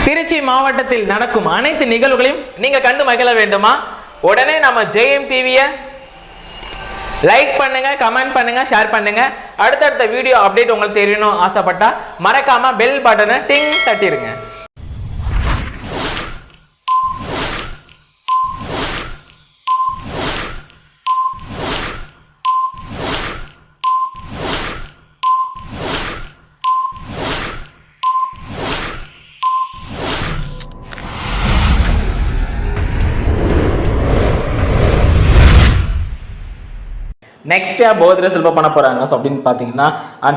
திருச்சி மாவட்டத்தில் நடக்கும் அனைத்து நிகழ்வுகளையும் நீங்க கண்டு மகிழ வேண்டுமா? உடனே நம்ம ஜெயம் டிவியை லைக் பண்ணுங்க, கமெண்ட் பண்ணுங்க, ஷேர் பண்ணுங்க. அடுத்தடுத்த வீடியோ அப்டேட் உங்களுக்கு தெரியணும் ஆசைப்பட்டா மறக்காம பெல் பட்டனை டிங் தட்டிடுங்க. நெக்ஸ்ட் பர்த்டே செலிப்ரேட் பண்ண போறாங்க. ஸோ அப்படின்னு பார்த்தீங்கன்னா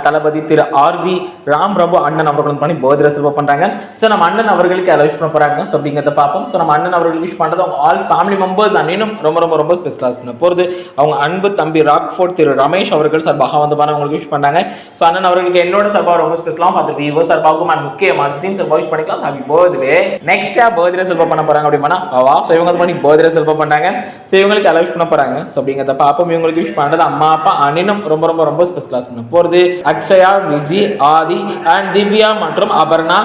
தளபதி திரு ஆர்வி ராம் பிரபு அண்ணன் அவர்கள் பண்ணி பர்த்டே செலிப்ரேட் பண்றாங்க. ஸோ நம்ம அண்ணன் அவர்களுக்கு எல்லாம் விஷ் பண்ண போறாங்க. ஸோ அப்படிங்கிறத பார்ப்போம். ஸோ நம்ம அண்ணன் அவர்களுக்கு விஷ் பண்றது அவங்க ஆல் ஃபேமிலி மெம்பர்ஸ் அண்ணனும் ரொம்ப ரொம்ப ரொம்ப ஸ்பெஷலாக பண்ண போகிறது. அவங்க அன்பு தம்பி ராக்ஃபோர்ட் திரு ரமேஷ் அவர்கள் சார்பாக வந்து அவங்களுக்கு விஷ் பண்ணாங்க. ஸோ அண்ணன் அவர்களுக்கு என்னோட சார்பாக ரொம்ப ஸ்பெஷலாக பார்த்துட்டு இவர் சார்பாகவும் அண்ட் முக்கியமாக ஸ்ட்ரீம் சார்பாக விஷ் பண்ணிக்கலாம். Happy birthday. Next birthday celebrate பண்ண போறாங்க அப்படின்னா வா. ஸோ இவங்க பண்ணி பர்த்டே செலிப்ரேட் பண்ணாங்க. ஸோ இவங்களுக்கு எல்லாம் விஷ் பண்ண போறாங்க. ஸோ அப்படிங்கிறத பார்ப்போம். இவங்களுக்கு விஷ் பண்றது அம்மா அப்பா அண்ணனும் ரொம்ப ரொம்ப ரொம்ப ஸ்பெஷலாக பண்ண போகிறது. அக்ஷயா, விஜி, ஆதி அண்ட் திவ்யா மற்றும் அபர்ணா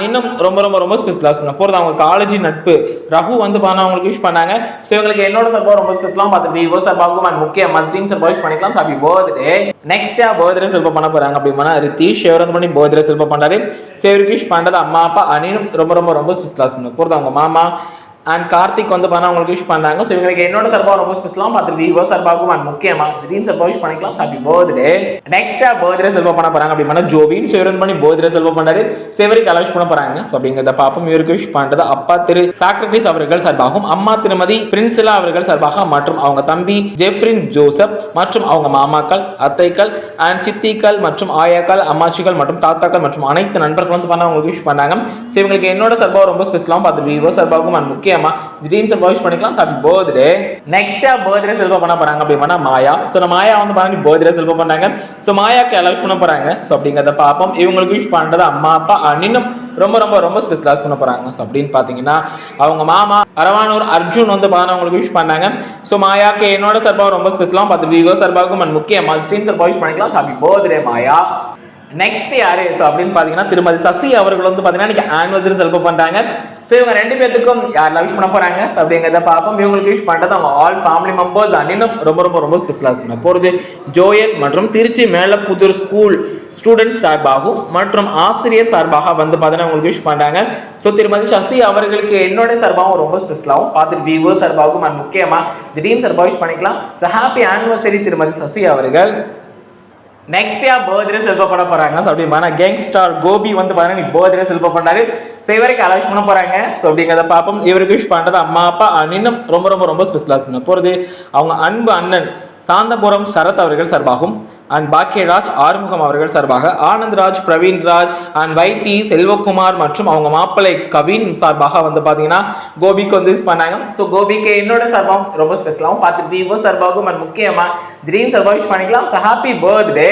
இன்னும் ரொம்ப ரொம்ப ரொம்ப ஸ்பெஷலாக பண்ண போகிறது. அவங்க காலேஜ் நட்பு ரகு வந்து அவங்களுக்கு விஷ் பண்ணாங்க. ஸோ இவங்களுக்கு என்னோட சார்பாக ரொம்ப ஸ்பெஷலாக பார்த்துட்டு விவோ சார்பாகவும் அண்ட் முக்கிய மஸ்டீம் சார்பாக விஷ் பண்ணிக்கலாம். Happy birthday. Next birthday celebrate பண்ண போறாங்க அப்படின்னா ரித்தீஷ் இவர் பண்ணி பர்த்டே செலிப்ரேட் பண்றாரு. சேவருக்கு விஷ் பண்றது அம்மா அப்பா அண்ணனும் ரொம்ப ரொம்ப ரொம்ப ஸ்பெஷலாக பண்ண போகிறது. அவங்க மாமா அண்ட் கார்த்திக் வந்து அவங்களுக்கு விஷ் பண்ணாங்க. ஸோ இவங்களுக்கு என்னோட சார்பாக ரொம்ப ஸ்பெஷலாக பார்த்துட்டு விவோ சார்பாகவும் அண்ட் முக்கியமாக ட்ரீம் சார்பாக விஷ் பண்ணிக்கலாம். Happy birthday. Next birthday celebrate பண்ண போறாங்க அப்படின்னா ஜோவின் சேவரன் பண்ணி பர்த்டே செலிப்ரேட் பண்ணாரு. சேவருக்கு எல்லாம் விஷ் பண்ண போறாங்க. ஸோ அப்படிங்கிறத பார்ப்போம். இவருக்கு விஷ் பண்றது அப்பா திரு சாக்ரட்டிஸ் அவர்கள் சார்பாகவும் அம்மா திருமதி பிரின்சிலா அவர்கள் சார்பாக மற்றும் அவங்க தம்பி ஜெஃப்ரின் ஜோசப் மற்றும் அவங்க மாமாக்கள் அத்தைகள் அண்ட் சித்திகள் மற்றும் ஆயாக்கள் அம்மாச்சிகள் மற்றும் தாத்தாக்கள் மற்றும் அனைத்து நண்பர்கள் வந்து அவங்களுக்கு விஷ் பண்ணாங்க. ஸோ இவங்களுக்கு என்னோட சார்பாக ரொம்ப ஸ்பெஷலாக பார்த்துட்டு விவோ சார்பாகவும் அண்ட் முக்கிய ட்ரீம்ஸ் வாஷ் பண்ணிக்கலாம். Happy birthday. Next birthday celebrate பண்ண போறாங்க அப்படினா மாயா. சோ மாயா வந்து பர்த்டே செலிப்ரேட் பண்ணாங்க. சோ மாயாக்கு எல்லாம் விஷ் பண்ண போறாங்க. சோ அப்படிங்கறத பாப்போம். இவங்களுக்கு விஷ் பண்றது அம்மா அப்பா அண்ணனும் ரொம்ப ரொம்ப ரொம்ப ஸ்பெஷலாக பண்ண போறாங்க. சோ அப்படின்னு பாத்தீங்கன்னா அவங்க மாமா அரவானூர் அர்ஜுன் வந்து அவங்களுக்கு விஷ் பண்ணாங்க. சோ மாயாக்கு என்னோட சார்பாக ரொம்ப ஸ்பெஷலாக பார்த்து விவோ சார்பாகவும் முக்கியமா ட்ரீம்ஸ் வாஷ் பண்ணிக்கலாம். ஹாப்பி பர்த்டே மாயா. நெக்ஸ்ட் யாரு அப்படின்னு பாத்தீங்கன்னா திருமதி சசி அவர்கள் வந்து பாத்தீங்கன்னா இன்னைக்கு ஆனிவர்சரி செலிப்ரேட் பண்றாங்க. ஸோ இவங்க ரெண்டு பேருக்கும் யாரெல்லாம் விஷ் பண்ண போறாங்க அப்படிங்கிறத பார்ப்போம். இவங்களுக்கு விஷ் பண்றது அவங்க ஆல் ஃபேமிலி மெம்பர்ஸ் அண்ணனும் ரொம்ப ரொம்ப ரொம்ப ஸ்பெஷலாக பண்ண போறது. ஜோயல் மற்றும் திருச்சி மேலப்புதூர் ஸ்கூல் ஸ்டூடெண்ட்ஸ் சார்பாகவும் மற்றும் ஆசிரியர் சார்பாக வந்து பார்த்தீங்கன்னா உங்களுக்கு விஷ் பண்றாங்க. ஸோ திருமதி சசி அவர்களுக்கு என்னோட சார்பாகவும் ரொம்ப ஸ்பெஷலாகவும் பார்த்துட்டு விவோ சார்பாகவும் அண்ட் முக்கியமா திடீர்னு சார்பாக விஷ் பண்ணிக்கலாம். ஸோ ஹாப்பி ஆனிவர்சரி திருமதி சசி அவர்கள். நெக்ஸ்ட் பர்த்டே செலிப்ரேட் பண்ண போறாங்க. ஸோ அப்படின்னா கேங்ஸ்டார் கோபி வந்து பார்த்தீங்கன்னா பர்த்டே செலிப்ரேட் பண்ணாரு. ஸோ இவருக்கு எல்லாம் விஷ் பண்ண போறாங்க. ஸோ அப்படிங்கிறத பார்ப்போம். இவருக்கு விஷ் பண்றது அம்மா அப்பா அண்ணனும் ரொம்ப ரொம்ப ரொம்ப ஸ்பெஷலாக பண்ண போறது. அவங்க அன்பு அண்ணன் சாந்தபுரம் சரத் அவர்கள் சார்பாகவும் அண்ட் பாக்கியராஜ் ஆறுமுகம் அவர்கள் சார்பாக ஆனந்த்ராஜ் பிரவீன்ராஜ் அண்ட் வைத்தி செல்வகுமார் மற்றும் அவங்க மாப்பிள்ளை கவின் சார்பாக வந்து பார்த்தீங்கன்னா கோபிக்கு வந்து யூஸ் பண்ணாங்க. ஸோ கோபிக்கு என்னோட சார்பாகவும் ரொம்ப ஸ்பெஷலாகவும் பார்த்து விவோ சார்பாகவும் அண்ட் முக்கியமாக ட்ரீம் சார்பாக யூஸ் பண்ணிக்கலாம். So happy birthday.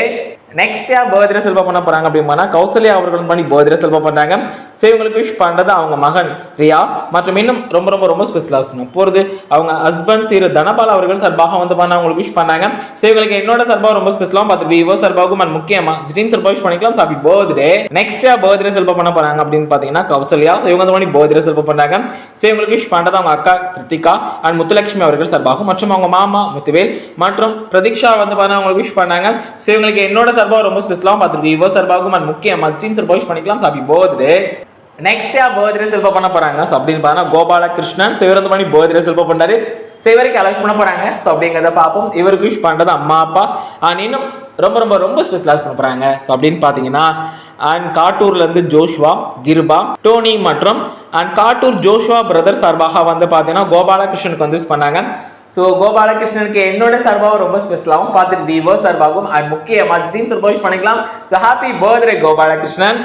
Next birthday celebrate பண்ண போறாங்க அப்படின்னா கௌசல்யா அவர்கள் பண்ணி பர்த்டே செலிப்ரேட் பண்றாங்க. ஸோ இவங்களுக்கு விஷ் பண்றது அவங்க மகன் ரியாஸ் மற்றும் இன்னும் ரொம்ப ரொம்ப ரொம்ப ஸ்பெஷலாக பண்ண போறது. அவங்க ஹஸ்பண்ட் திரு தனபால் அவர்கள் சார்பாக வந்து அவங்களுக்கு விஷ் பண்ணாங்க. ஸோ இவங்களுக்கு என்னோட சார்பாக ரொம்ப ஸ்பெஷலாக பார்த்து விவோ சார்பாகவும் அண்ட் முக்கியமா ட்ரீம் சார்பாக விஷ் பண்ணிக்கலாம். Happy birthday. Next birthday celebrate பண்ண போறாங்க அப்படின்னு பாத்தீங்கன்னா கௌசல்யா. ஸோ இவங்க வந்து பர்த்டே செலிப்ரேட் பண்றாங்க. ஸோ இவங்களுக்கு விஷ் பண்றது அவங்க அக்கா கிருத்திகா அண்ட் முத்துலட்சுமி அவர்கள் சார்பாகவும் மற்றும் அவங்க மாமா முத்துவேல் மற்றும் பிரதீக்ஷா வந்து அவங்களுக்கு விஷ் பண்ணாங்க. ஸோ இவங்களுக்கு என்னோட சார்பாக ரொம்ப ஸ்பெஷலாக பார்த்துட்டு விவோ சார்பாகவும் அண்ட் முக்கியமா ட்ரீம் சார்பாக விஷ் பண்ணிக்கலாம். Happy birthday. Next birthday celebrate பண்ண போறாங்க. ஸோ அப்படின்னு பார்த்தா கோபாலகிருஷ்ணன் சிவரந்து பண்ணி பர்த்டே செலிப்ரேட் பண்றாரு. ஸோ இவருக்கு எல்லாம் விஷ் பண்ண போறாங்க. ஸோ அப்படிங்கிறத பார்ப்போம். இவருக்கு விஷ் பண்றது அம்மா அப்பா இன்னும் ரொம்ப ரொம்ப ரொம்ப ஸ்பெஷலாக பண்ண போறாங்க. ஸோ அப்படின்னு பார்த்தீங்கன்னா அண்ட் காட்டூர்ல இருந்து ஜோஷ்வா கிருபா டோனி மற்றும் அண்ட் காட்டூர் ஜோஷ்வா பிரதர் சார்பாக வந்து பார்த்தீங்கன்னா கோபாலகிருஷ்ணனுக்கு வந்து பண்ணாங்க. ஸோ கோபாலகிருஷ்ணனுக்கு என்னோட சார்பாகவும் ரொம்ப ஸ்பெஷலாகவும் பார்த்துட்டு விவோ சார்பாகவும் அண்ட் முக்கியமாக ட்ரீம் சார்பாக விஷ் பண்ணிக்கலாம். So happy birthday Gopalakrishnan.